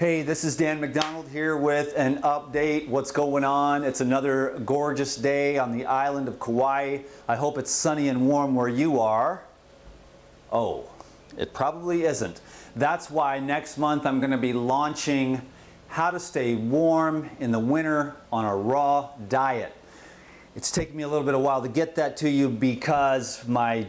Hey, this is Dan McDonald here with an update. What's going on? It's another gorgeous day on the island of Kauai. I hope it's sunny and warm where you are. Oh, it probably isn't. That's why next month I'm going to be launching how to stay warm in the winter on a raw diet. It's taken me a little bit of a while to get that to you because my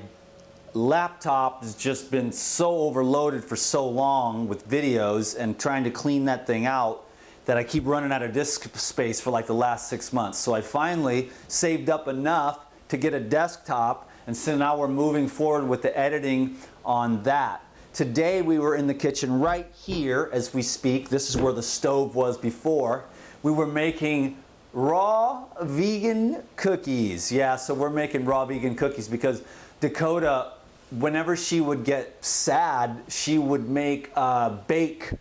laptop has just been so overloaded for so long with videos and trying to clean that thing out that I keep running out of disk space for like the last 6 months. So I finally saved up enough to get a desktop, and so now we're moving forward with the editing on that. Today we were in the kitchen right here as we speak. This is where the stove was before. We were making raw vegan cookies. Yeah, so we're making raw vegan cookies because Dakota, whenever she would get sad, she would bake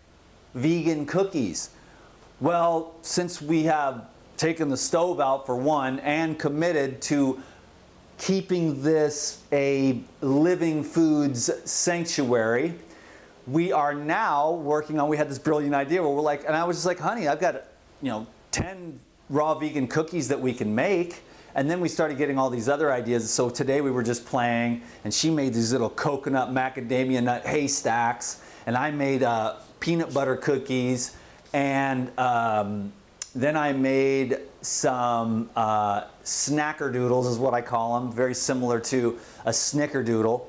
vegan cookies. Well, since we have taken the stove out for one and committed to keeping this a living foods sanctuary, we are now working on, we had this brilliant idea where we're like, and I was just like, honey, I've got 10 raw vegan cookies that we can make. And then we started getting all these other ideas. So today we were just playing, and she made these little coconut macadamia nut haystacks, and I made peanut butter cookies, and then I made some snackerdoodles, is what I call them, very similar to a snickerdoodle.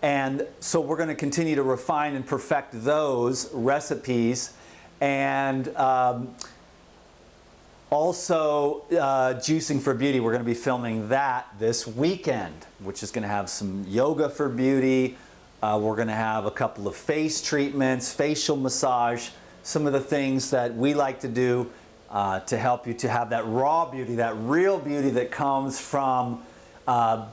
And so we're going to continue to refine and perfect those recipes, and also, Juicing for Beauty, we're going to be filming that this weekend, which is going to have some yoga for beauty. We're going to have a couple of face treatments, facial massage, some of the things that we like to do to help you to have that raw beauty, that real beauty that comes from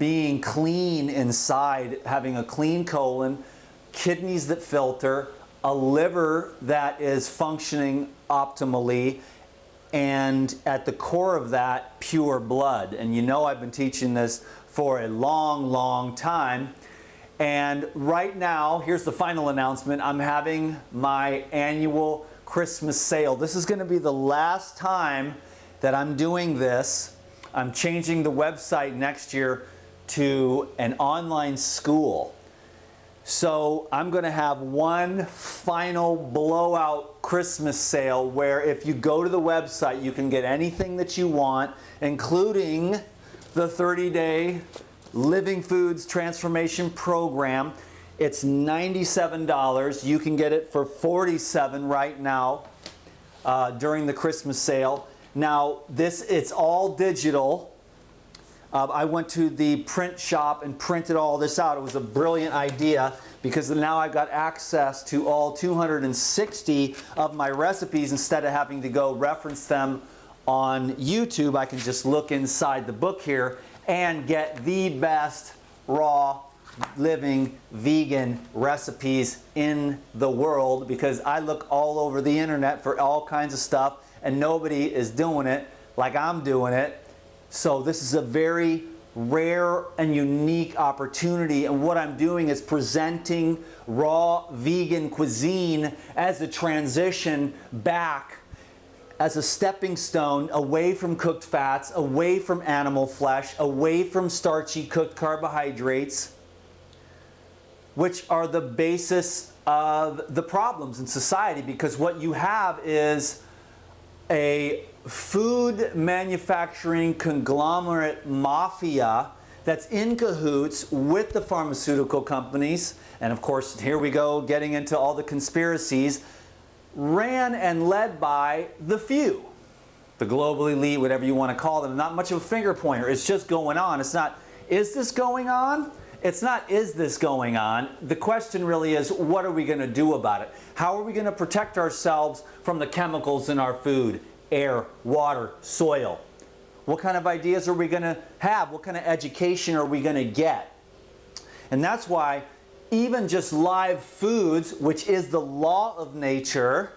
being clean inside, having a clean colon, kidneys that filter, a liver that is functioning optimally, and at the core of that, pure blood. And you know I've been teaching this for a long, long time. And right now, here's the final announcement. I'm having my annual Christmas sale. This is going to be the last time that I'm doing this. I'm changing the website next year to an online school. So I'm going to have one final blowout Christmas sale where if you go to the website, you can get anything that you want, including the 30-day Living Foods Transformation Program. It's $97. You can get it for $47 right now during the Christmas sale. Now, it's all digital. I went to the print shop and printed all this out. It was a brilliant idea because now I've got access to all 260 of my recipes. Instead of having to go reference them on YouTube, I can just look inside the book here and get the best raw, living, vegan recipes in the world, because I look all over the internet for all kinds of stuff and nobody is doing it like I'm doing it. So this is a very rare and unique opportunity, and what I'm doing is presenting raw vegan cuisine as a transition back, as a stepping stone away from cooked fats, away from animal flesh, away from starchy cooked carbohydrates, which are the basis of the problems in society, because what you have is a food manufacturing conglomerate mafia that's in cahoots with the pharmaceutical companies. And of course, here we go getting into all the conspiracies, ran and led by the few, the global elite, whatever you want to call them. Not much of a finger pointer. It's just going on. It's not, is this going on? It's not, is this going on? The question really is, what are we going to do about it? How are we going to protect ourselves from the chemicals in our food, air, water, soil? What kind of ideas are we going to have? What kind of education are we going to get? And that's why even just live foods, which is the law of nature,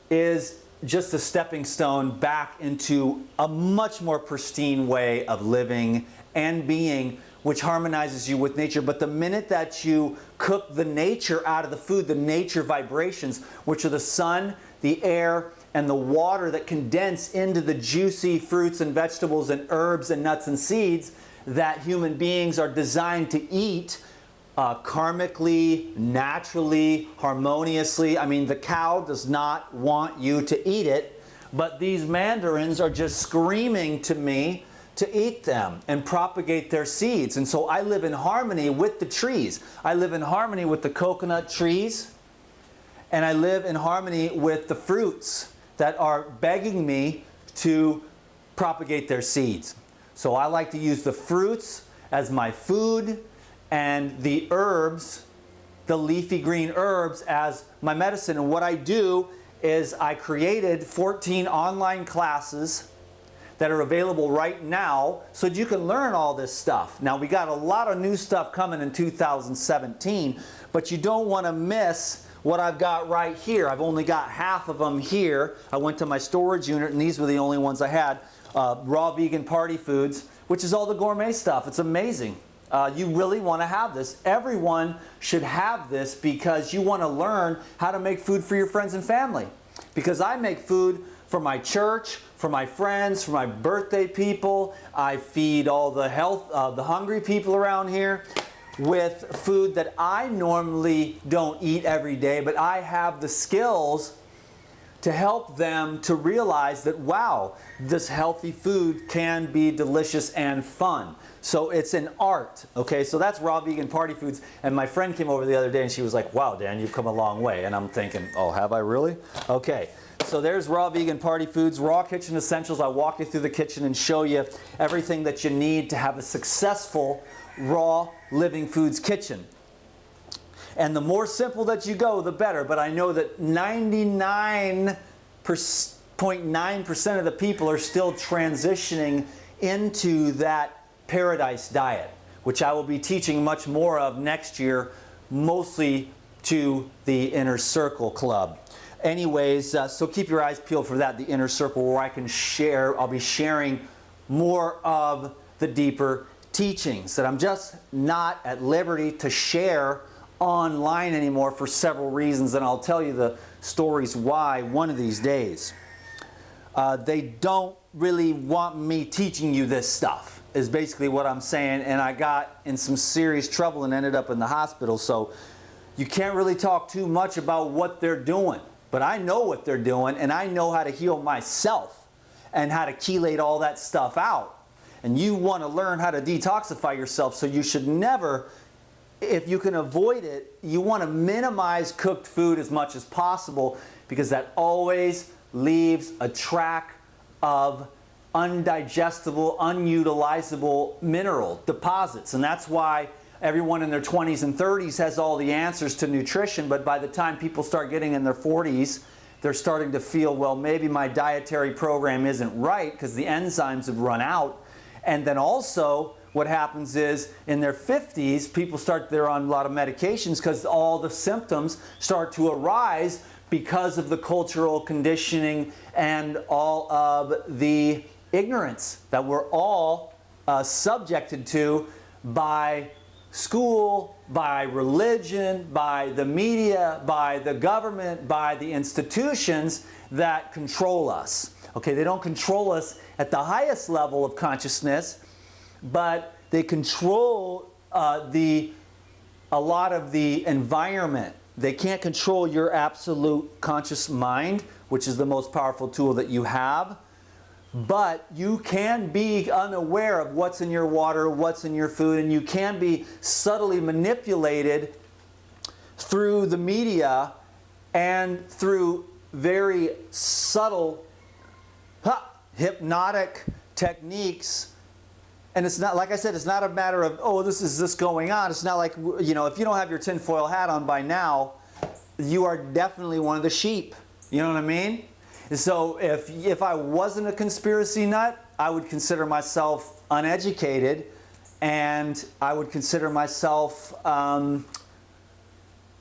is just a stepping stone back into a much more pristine way of living and being which harmonizes you with nature. But the minute that you cook the nature out of the food, the nature vibrations, which are the sun, the air, and the water that condense into the juicy fruits and vegetables and herbs and nuts and seeds that human beings are designed to eat karmically, naturally, harmoniously. I mean, the cow does not want you to eat it, but these mandarins are just screaming to me to eat them and propagate their seeds. And so I live in harmony with the trees. I live in harmony with the coconut trees, and I live in harmony with the fruits that are begging me to propagate their seeds. So I like to use the fruits as my food and the herbs, the leafy green herbs, as my medicine. And what I do is I created 14 online classes that are available right now so that you can learn all this stuff. Now, we got a lot of new stuff coming in 2017, but you don't want to miss what I've got right here. I've only got half of them here. I went to my storage unit, and these were the only ones I had. Raw vegan party foods, which is all the gourmet stuff. It's amazing. You really want to have this. Everyone should have this because you want to learn how to make food for your friends and family. Because I make food for my church, for my friends, for my birthday people. I feed all the the hungry people around here with food that I normally don't eat every day, but I have the skills to help them to realize that, wow, this healthy food can be delicious and fun. So it's an art, okay? So that's raw vegan party foods. And my friend came over the other day and she was like, wow, Dan, you've come a long way. And I'm thinking, oh, have I really? Okay, so there's raw vegan party foods, raw kitchen essentials. I'll walk you through the kitchen and show you everything that you need to have a successful raw living foods kitchen. And the more simple that you go, the better. But I know that 99.9% of the people are still transitioning into that paradise diet, which I will be teaching much more of next year, mostly to the Inner Circle Club. Anyways, so keep your eyes peeled for that, the Inner Circle, where I can share, I'll be sharing more of the deeper teachings that I'm just not at liberty to share online anymore for several reasons, and I'll tell you the stories why one of these days. They don't really want me teaching you this stuff, is basically what I'm saying, and I got in some serious trouble and ended up in the hospital, so you can't really talk too much about what they're doing, but I know what they're doing, and I know how to heal myself and how to chelate all that stuff out. And you want to learn how to detoxify yourself, so you should never, if you can avoid it, you want to minimize cooked food as much as possible, because that always leaves a track of undigestible, unutilizable mineral deposits. And that's why everyone in their 20s and 30s has all the answers to nutrition, but by the time people start getting in their 40s, they're starting to feel, well, maybe my dietary program isn't right because the enzymes have run out. And then also, what happens is in their 50s, people they're on a lot of medications because all the symptoms start to arise because of the cultural conditioning and all of the ignorance that we're all subjected to by school, by religion, by the media, by the government, by the institutions that control us. Okay, they don't control us at the highest level of consciousness, but they control a lot of the environment. They can't control your absolute conscious mind, which is the most powerful tool that you have, but you can be unaware of what's in your water, what's in your food, and you can be subtly manipulated through the media and through very subtle hypnotic techniques. And it's not, like I said, it's not a matter of, oh, this is this going on. It's not like, you know, if you don't have your tinfoil hat on by now, you are definitely one of the sheep. You know what I mean? So if I wasn't a conspiracy nut, I would consider myself uneducated, and I would consider myself not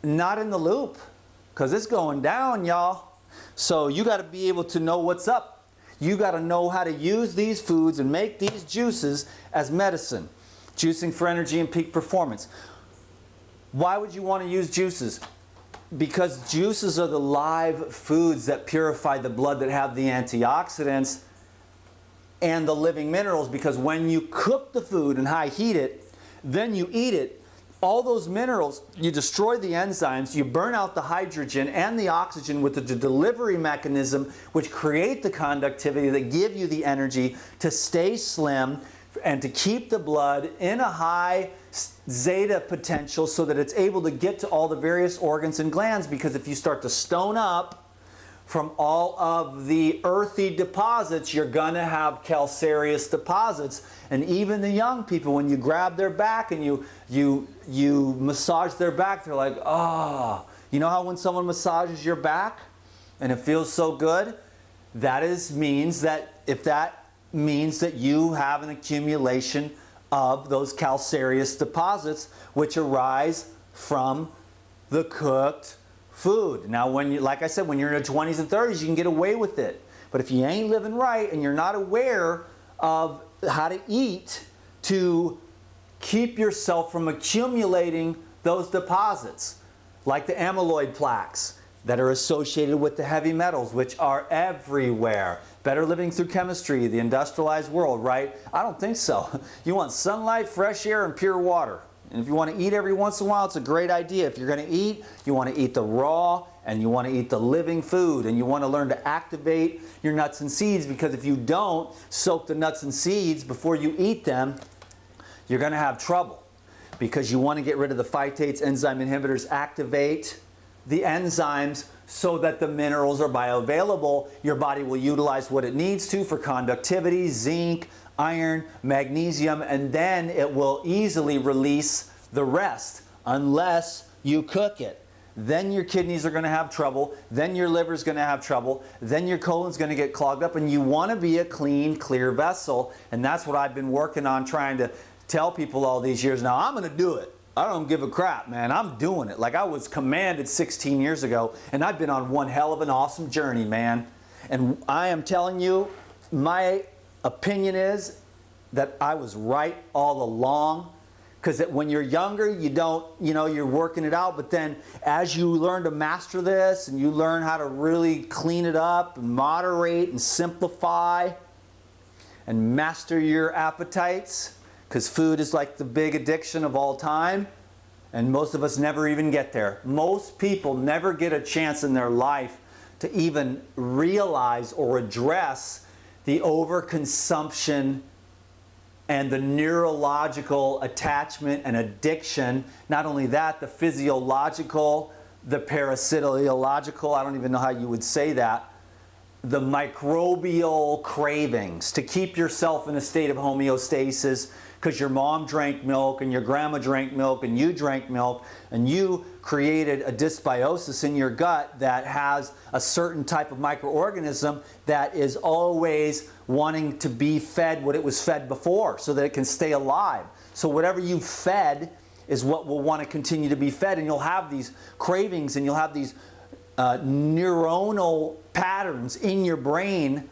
in the loop, because it's going down, y'all. So you got to be able to know what's up. You got to know how to use these foods and make these juices as medicine. Juicing for energy and peak performance. Why would you want to use juices? Because juices are the live foods that purify the blood, that have the antioxidants and the living minerals, because when you cook the food and high heat it, then you eat it, all those minerals, you destroy the enzymes, you burn out the hydrogen and the oxygen with the delivery mechanism, which create the conductivity that give you the energy to stay slim and to keep the blood in a high zeta potential so that it's able to get to all the various organs and glands. Because if you start to stone up from all of the earthy deposits, you're going to have calcareous deposits. And even the young people, when you grab their back and you massage their back, they're like, oh. You know how when someone massages your back and it feels so good? That means that you have an accumulation of those calcareous deposits, which arise from the cooked food. Now, like I said, when you're in your 20s and 30s, you can get away with it. But if you ain't living right and you're not aware of how to eat to keep yourself from accumulating those deposits, like the amyloid plaques that are associated with the heavy metals, which are everywhere. Better living through chemistry, the industrialized world, right? I don't think so. You want sunlight, fresh air, and pure water. And if you want to eat every once in a while, it's a great idea. If you're going to eat, you want to eat the raw, and you want to eat the living food, and you want to learn to activate your nuts and seeds, because if you don't soak the nuts and seeds before you eat them, you're going to have trouble, because you want to get rid of the phytates, enzyme inhibitors, activate the enzymes so that the minerals are bioavailable. Your body will utilize what it needs to for conductivity, zinc, iron, magnesium, and then it will easily release the rest unless you cook it. Then your kidneys are going to have trouble, then your liver is going to have trouble, then your colon's going to get clogged up, and you want to be a clean, clear vessel. And that's what I've been working on, trying to tell people all these years now. I'm going to do it. I don't give a crap, man. I'm doing it. Like I was commanded 16 years ago, and I've been on one hell of an awesome journey, man. And I am telling you, my opinion is that I was right all along. Because when you're younger, you don't, you're working it out. But then as you learn to master this and you learn how to really clean it up and moderate and simplify and master your appetites, because food is like the big addiction of all time, and most of us never even get there. Most people never get a chance in their life to even realize or address the overconsumption and the neurological attachment and addiction. Not only that, the physiological, the parasitological, I don't even know how you would say that, the microbial cravings to keep yourself in a state of homeostasis, because your mom drank milk and your grandma drank milk and you drank milk and you created a dysbiosis in your gut that has a certain type of microorganism that is always wanting to be fed what it was fed before so that it can stay alive. So whatever you fed is what will want to continue to be fed, and you'll have these cravings and you'll have these neuronal patterns in your brain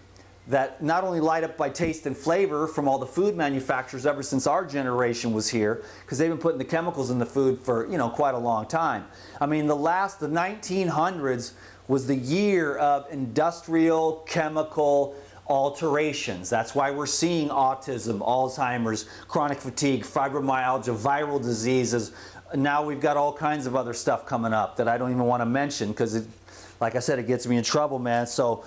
that not only light up by taste and flavor from all the food manufacturers ever since our generation was here, because they've been putting the chemicals in the food for quite a long time. I mean, the 1900s was the year of industrial chemical alterations. That's why we're seeing autism, Alzheimer's, chronic fatigue, fibromyalgia, viral diseases. Now we've got all kinds of other stuff coming up that I don't even want to mention, because like I said, it gets me in trouble, man. So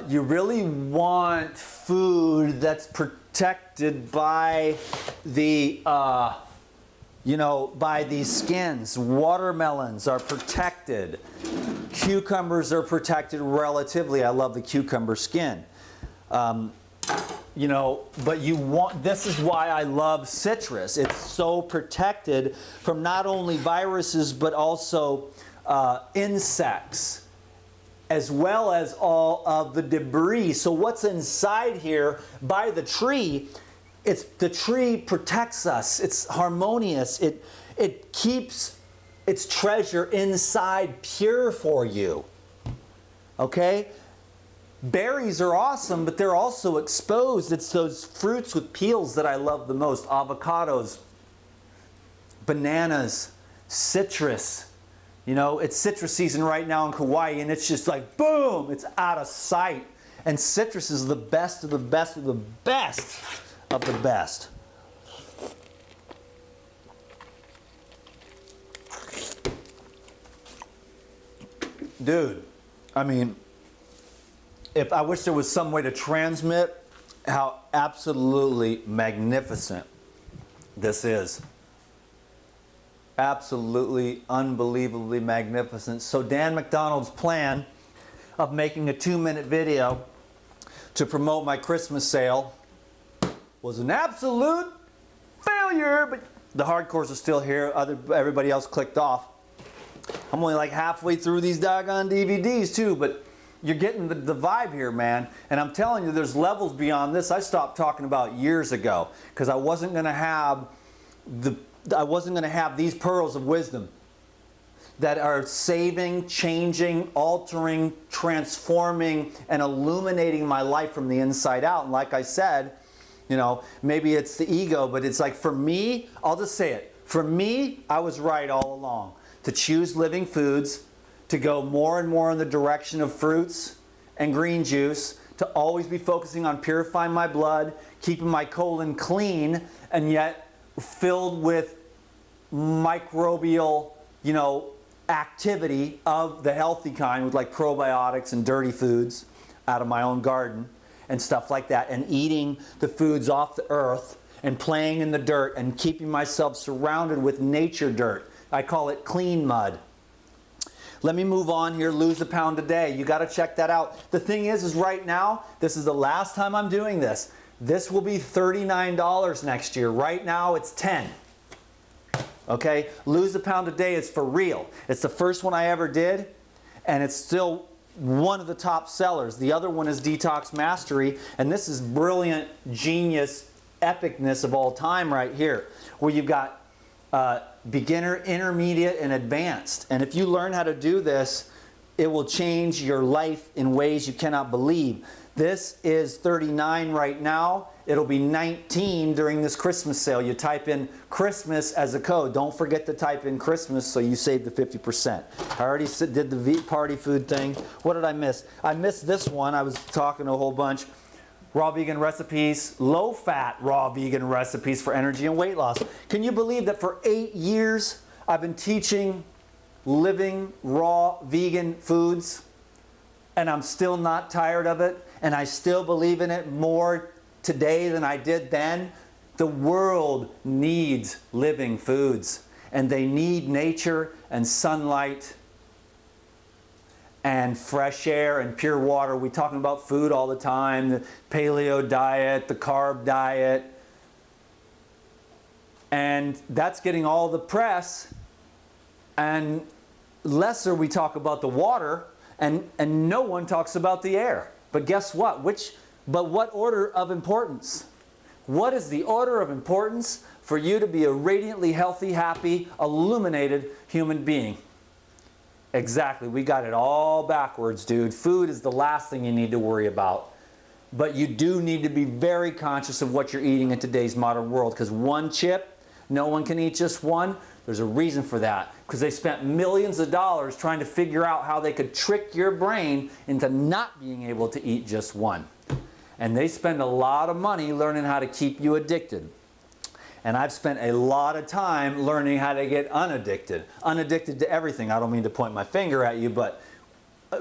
you really want food that's protected by the, by these skins. Watermelons are protected. Cucumbers are protected relatively. I love the cucumber skin. But this is why I love citrus. It's so protected from not only viruses, but also insects, as well as all of the debris. So what's inside here by the tree, the tree protects us. It's harmonious. It keeps its treasure inside pure for you. Okay? Berries are awesome, but they're also exposed. It's those fruits with peels that I love the most. Avocados, bananas, citrus. You know, it's citrus season right now in Kauai, and it's just like, boom, it's out of sight. And citrus is the best of the best of the best of the best. Dude, I mean, if I wish there was some way to transmit how absolutely magnificent this is. Absolutely, unbelievably magnificent. So Dan McDonald's plan of making a 2-minute video to promote my Christmas sale was an absolute failure, but the hardcores are still here. Everybody else clicked off. I'm only like halfway through these doggone DVDs too, but you're getting the vibe here, man. And I'm telling you, there's levels beyond this. I stopped talking about years ago because I wasn't going to have these pearls of wisdom that are saving, changing, altering, transforming, and illuminating my life from the inside out. And like I said, you know, maybe it's the ego, but it's like for me, I'll just say it. For me, I was right all along to choose living foods, to go more and more in the direction of fruits and green juice, to always be focusing on purifying my blood, keeping my colon clean, and yet filled with microbial, you know, activity of the healthy kind with like probiotics and dirty foods out of my own garden and stuff like that, and eating the foods off the earth and playing in the dirt and keeping myself surrounded with nature dirt. I call it clean mud. Let me move on here. Lose a pound a day. You got to check that out. The thing is right now, this is the last time I'm doing this. This will be $39 next year. Right now it's $10. Okay? Lose a pound a day is for real. It's the first one I ever did, and it's still one of the top sellers. The other one is Detox Mastery, and this is brilliant, genius, epicness of all time right here, where you've got beginner, intermediate, and advanced. And if you learn how to do this, it will change your life in ways you cannot believe. This is $39 right now. It'll be $19 during this Christmas sale. You type in Christmas as a code. Don't forget to type in Christmas so you save the 50%. I already did the party food thing. What did I miss? I missed this one. I was talking a whole bunch. Raw vegan recipes, low-fat raw vegan recipes for energy and weight loss. Can you believe that for 8 years I've been teaching living raw vegan foods, and I'm still not tired of it, and I still believe in it more today than I did then? The world needs living foods, and they need nature and sunlight and fresh air and pure water. We're talking about food all the time, the paleo diet, the carb diet, and that's getting all the press, and lesser we talk about the water, and no one talks about the air. But guess what? But what order of importance? What is the order of importance for you to be a radiantly healthy, happy, illuminated human being? Exactly. We got it all backwards, dude. Food is the last thing you need to worry about. But you do need to be very conscious of what you're eating in today's modern world, because one chip, no one can eat just one. There's a reason for that, because they spent millions of dollars trying to figure out how they could trick your brain into not being able to eat just one. And they spend a lot of money learning how to keep you addicted. And I've spent a lot of time learning how to get unaddicted. Unaddicted to everything. I don't mean to point my finger at you, but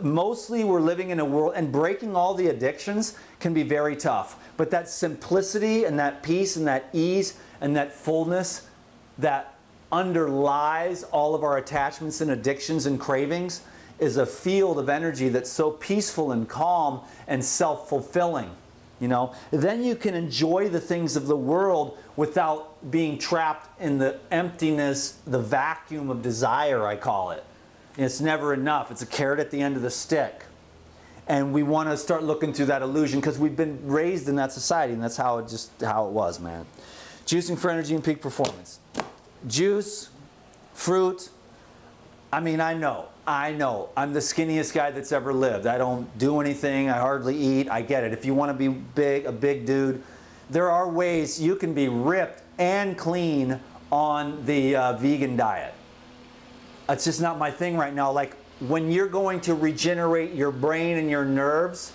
mostly we're living in a world, and breaking all the addictions can be very tough. But that simplicity and that peace and that ease and that fullness that underlies all of our attachments and addictions and cravings is a field of energy that's so peaceful and calm and self-fulfilling. You know, then you can enjoy the things of the world without being trapped in the emptiness, the vacuum of desire, I call it. It's never enough. It's a carrot at the end of the stick. And we want to start looking through that illusion because we've been raised in that society, and that's how it was, man. Juicing for energy and peak performance. Juice, fruit, I mean, I know. I'm the skinniest guy that's ever lived. I don't do anything. I hardly eat. I get it. If you want to be big, a big dude, there are ways you can be ripped and clean on the vegan diet. It's just not my thing right now. Like, when you're going to regenerate your brain and your nerves,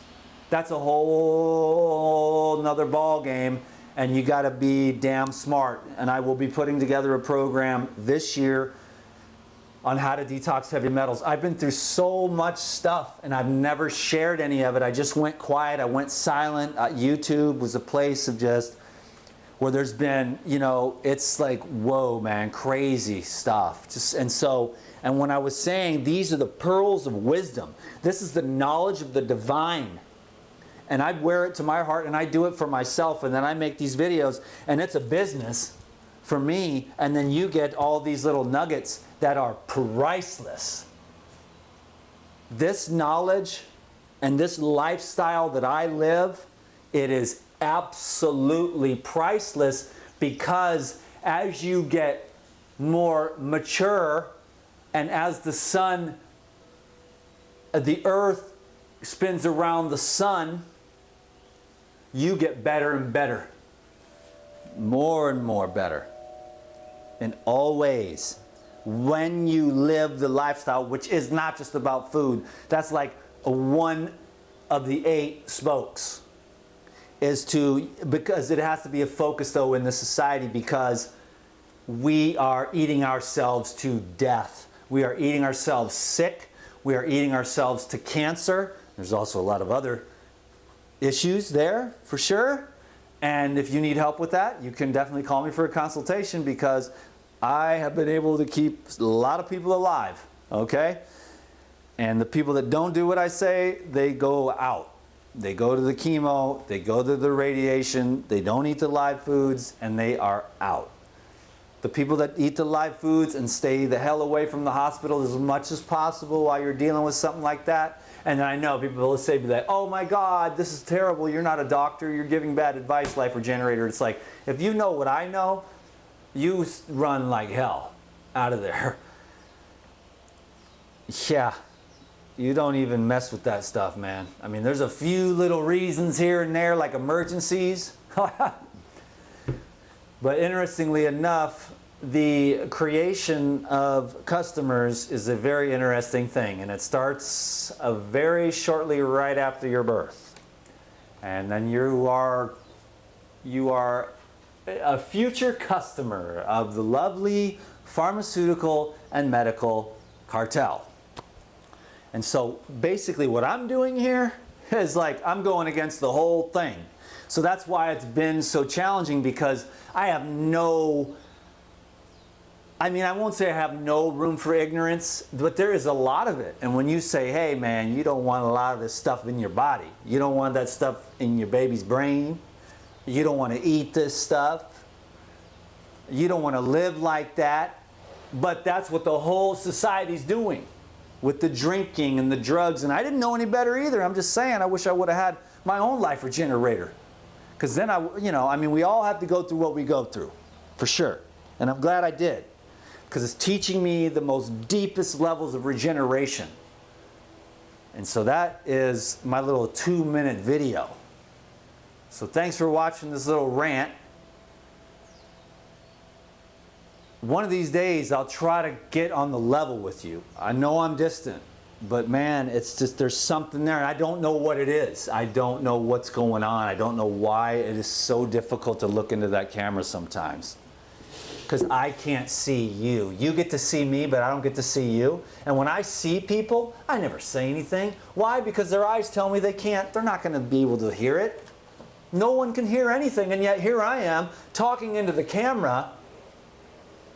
that's a whole nother ball game, and you got to be damn smart. And I will be putting together a program this year on how to detox heavy metals. I've been through so much stuff, and I've never shared any of it. I just went quiet. I went silent. YouTube was a place of just where there's been, you know, it's like, whoa, man, crazy stuff. And when I was saying these are the pearls of wisdom, this is the knowledge of the divine. And I wear it to my heart, and I do it for myself, and then I make these videos, and it's a business for me, and then you get all these little nuggets that are priceless. This knowledge and this lifestyle that I live, it is absolutely priceless, because as you get more mature and as the sun, the earth spins around the sun, you get better and better, more and more better in all ways. When you live the lifestyle, which is not just about food, that's like one of the 8 spokes, because it has to be a focus though in the society, because we are eating ourselves to death. We are eating ourselves sick. We are eating ourselves to cancer. There's also a lot of other issues there for sure. And if you need help with that, you can definitely call me for a consultation, because I have been able to keep a lot of people alive, okay? And the people that don't do what I say, they go out. They go to the chemo, they go to the radiation, they don't eat the live foods, and they are out. The people that eat the live foods and stay the hell away from the hospital as much as possible while you're dealing with something like that. And I know people will say that, oh my God, this is terrible, you're not a doctor, you're giving bad advice, Life Regenerator. It's like, if you know what I know, you run like hell out of there. Yeah, you don't even mess with that stuff, man. I mean, there's a few little reasons here and there, like emergencies. But interestingly enough, the creation of customers is a very interesting thing, and it starts very shortly right after your birth. And then you are a future customer of the lovely pharmaceutical and medical cartel. And so basically what I'm doing here is like, I'm going against the whole thing. So that's why it's been so challenging, because I have no, I mean, I won't say I have no room for ignorance, but there is a lot of it. And when you say, hey man, you don't want a lot of this stuff in your body. You don't want that stuff in your baby's brain. You don't want to eat this stuff. You don't want to live like that. But that's what the whole society's doing with the drinking and the drugs. And I didn't know any better either. I'm just saying, I wish I would have had my own Life Regenerator. Because then I mean, we all have to go through what we go through, for sure. And I'm glad I did, because it's teaching me the most deepest levels of regeneration. And so that is my little 2-minute video. So thanks for watching this little rant. One of these days, I'll try to get on the level with you. I know I'm distant, but man, it's just, there's something there. And I don't know what it is. I don't know what's going on. I don't know why it is so difficult to look into that camera sometimes. Because I can't see you. You get to see me, but I don't get to see you. And when I see people, I never say anything. Why? Because their eyes tell me they can't. They're not going to be able to hear it. No one can hear anything, and yet here I am talking into the camera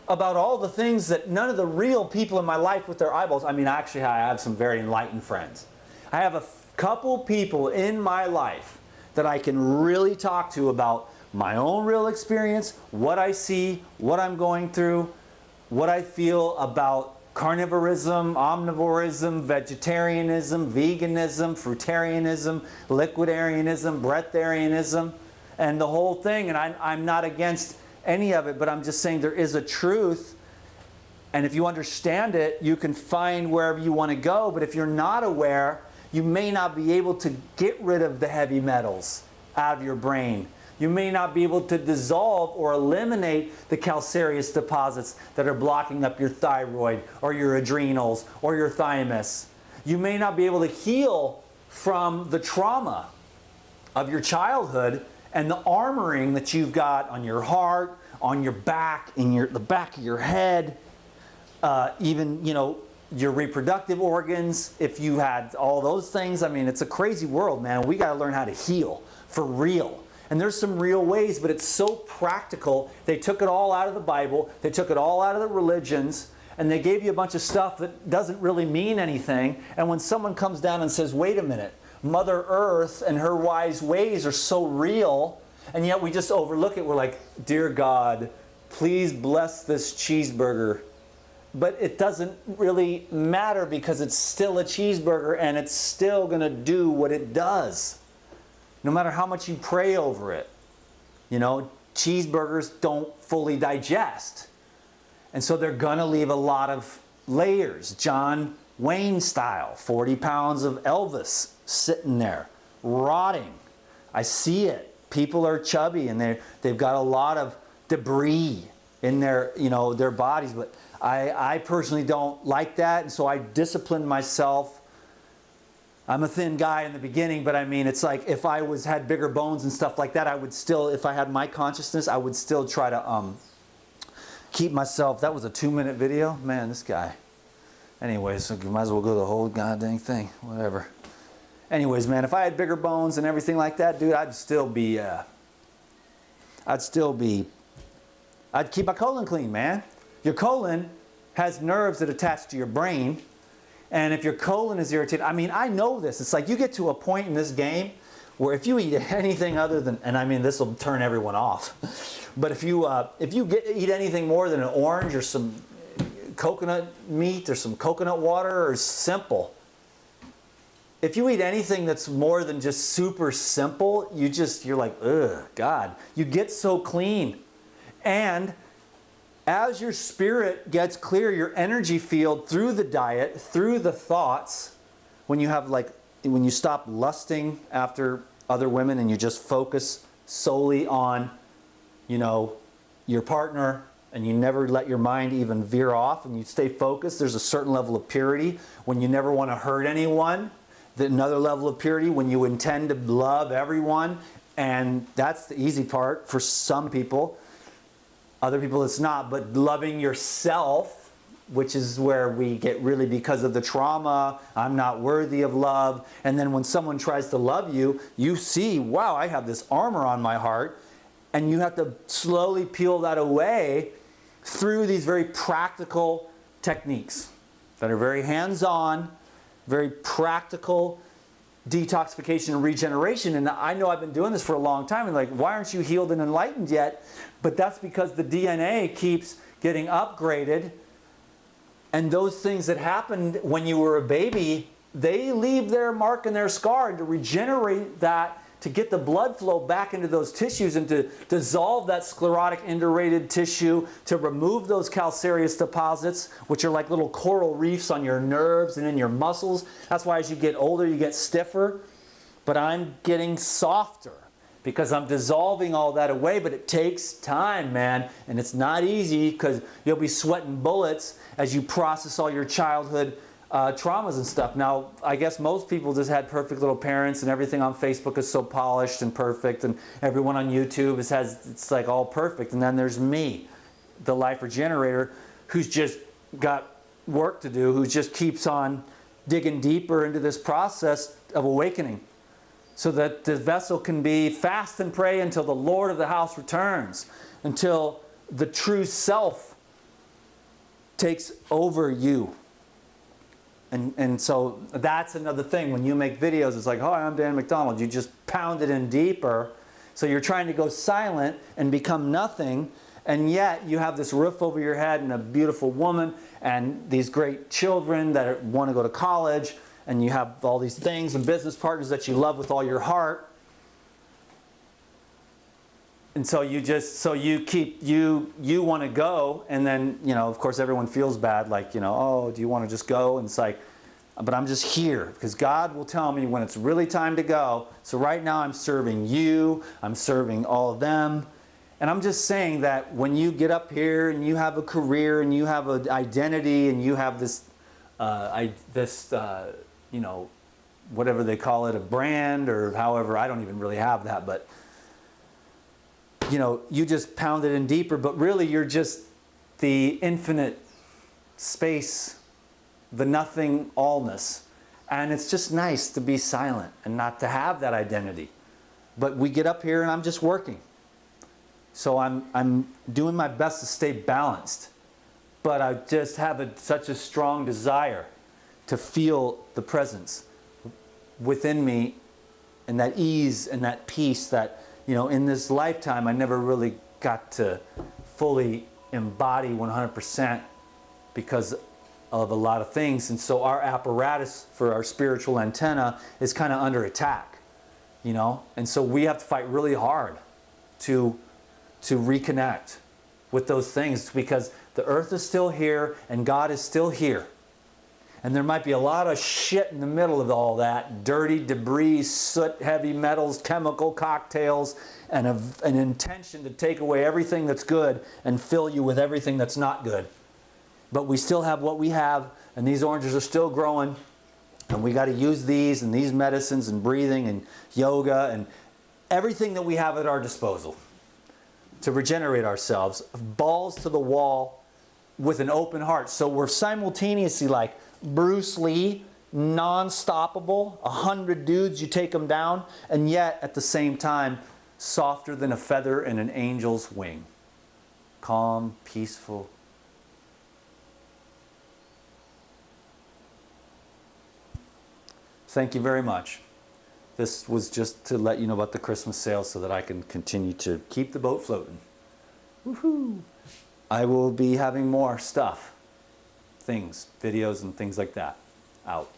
about all the things that none of the real people in my life with their eyeballs. I mean, actually, I have some very enlightened friends. I have a couple people in my life that I can really talk to about my own real experience, what I see, what I'm going through, what I feel about carnivorism, omnivorism, vegetarianism, veganism, fruitarianism, liquidarianism, breatharianism, and the whole thing. And I'm not against any of it, but I'm just saying there is a truth And if you understand it, you can find wherever you want to go. But if you're not aware, you may not be able to get rid of the heavy metals out of your brain. You may not be able to dissolve or eliminate the calcareous deposits that are blocking up your thyroid or your adrenals or your thymus. You may not be able to heal from the trauma of your childhood and the armoring that you've got on your heart, on your back, in the back of your head, even, you know, your reproductive organs. If you had all those things, I mean, it's a crazy world, man. We got to learn how to heal for real. And there's some real ways, but it's so practical. They took it all out of the Bible. They took it all out of the religions. And they gave you a bunch of stuff that doesn't really mean anything. And when someone comes down and says, wait a minute, Mother Earth and her wise ways are so real, and yet we just overlook it. We're like, dear God, please bless this cheeseburger. But it doesn't really matter because it's still a cheeseburger and it's still going to do what it does. No matter how much you pray over it. You know, cheeseburgers don't fully digest. And so they're going to leave a lot of layers. John Wayne style, 40 pounds of Elvis sitting there, rotting. I see it. People are chubby and they've got a lot of debris in their, you know, their bodies. But I personally don't like that. And so I disciplined myself. I'm a thin guy in the beginning, but I mean, it's like if I had bigger bones and stuff like that, I would still, if I had my consciousness, I would still try to keep myself. That was a 2-minute video. Man, this guy. Anyways, so you might as well go the whole goddamn thing. Whatever. Anyways, man, if I had bigger bones and everything like that, dude, I'd keep my colon clean, man. Your colon has nerves that attach to your brain. And if your colon is irritated, I mean, I know this. It's like you get to a point in this game where if you eat anything other than, and I mean, this will turn everyone off. But if you eat anything more than an orange or some coconut meat or some coconut water or simple, if you eat anything that's more than just super simple, you're like, ugh, God. You get so clean. And as your spirit gets clear, your energy field through the diet, through the thoughts, when you stop lusting after other women and you just focus solely on, you know, your partner, and you never let your mind even veer off and you stay focused, there's a certain level of purity. When you never want to hurt anyone, another level of purity when you intend to love everyone, and that's the easy part for some people. Other people it's not, but loving yourself, which is where we get really, because of the trauma, I'm not worthy of love. And then when someone tries to love you, you see, wow, I have this armor on my heart. And you have to slowly peel that away through these very practical techniques that are very hands-on, very practical detoxification and regeneration. And I know I've been doing this for a long time, and like, why aren't you healed and enlightened yet? But that's because the DNA keeps getting upgraded, and those things that happened when you were a baby, they leave their mark and their scar. And to regenerate that, to get the blood flow back into those tissues and to dissolve that sclerotic indurated tissue, to remove those calcareous deposits, which are like little coral reefs on your nerves and in your muscles. That's why as you get older, you get stiffer. But I'm getting softer because I'm dissolving all that away. But it takes time, man. And it's not easy because you'll be sweating bullets as you process all your childhood traumas and stuff. Now, I guess most people just had perfect little parents, and everything on Facebook is so polished and perfect, and everyone on YouTube it's like all perfect. And then there's me, the life regenerator, who's just got work to do, who just keeps on digging deeper into this process of awakening, so that the vessel can be fast and pray until the Lord of the house returns, until the true self takes over you. And so that's another thing. When you make videos, it's like, hi, I'm Dan McDonald. You just pound it in deeper. So you're trying to go silent and become nothing. And yet you have this roof over your head and a beautiful woman and these great children that want to go to college. And you have all these things and business partners that you love with all your heart. And so you just, so you keep, you want to go, and then, you know, of course everyone feels bad, like, you know, oh, do you want to just go? And it's like, but I'm just here because God will tell me when it's really time to go. So right now I'm serving you, I'm serving all of them. And I'm just saying that when you get up here and you have a career and you have an identity and you have this, you know, whatever they call it, a brand or however, I don't even really have that, but you know, you just pound it in deeper, but really you're just the infinite space, the nothing allness. And it's just nice to be silent and not to have that identity. But we get up here and I'm just working. So I'm doing my best to stay balanced. But I just have such a strong desire to feel the presence within me and that ease and that peace that, you know, in this lifetime, I never really got to fully embody 100% because of a lot of things. And so our apparatus for our spiritual antenna is kind of under attack, you know? And so we have to fight really hard to reconnect with those things because the earth is still here and God is still here. And there might be a lot of shit in the middle of all that, dirty debris, soot, heavy metals, chemical cocktails, and an intention to take away everything that's good and fill you with everything that's not good. But we still have what we have, and these oranges are still growing, and we got to use these and these medicines and breathing and yoga and everything that we have at our disposal to regenerate ourselves, balls to the wall with an open heart. So we're simultaneously like Bruce Lee, non-stoppable, 100 dudes, you take them down, and yet at the same time, softer than a feather in an angel's wing. Calm, peaceful. Thank you very much. This was just to let you know about the Christmas sale so that I can continue to keep the boat floating. Woohoo! I will be having more stuff. Things, videos and things like that out.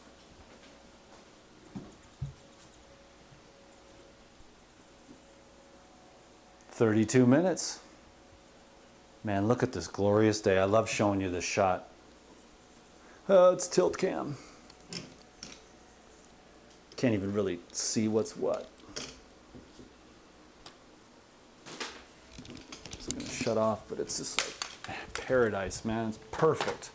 "32 minutes. Man, look at this glorious day. I love showing you this shot. Oh, it's tilt cam. Can't even really see what's what. It's gonna shut off, but it's just like paradise, man. It's perfect.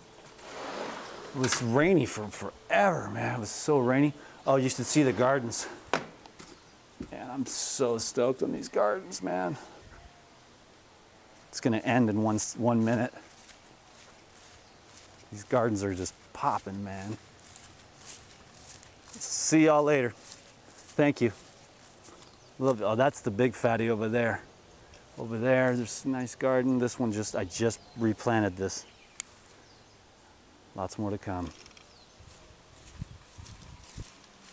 It was rainy for forever, man. It was so rainy. Oh, you should see the gardens. Man, I'm so stoked on these gardens, man. It's gonna end in one minute. These gardens are just popping, man. See y'all later. Thank you. Love it. Oh, that's the big fatty over there. Over there, there's a nice garden. This one I just replanted this. Lots more to come.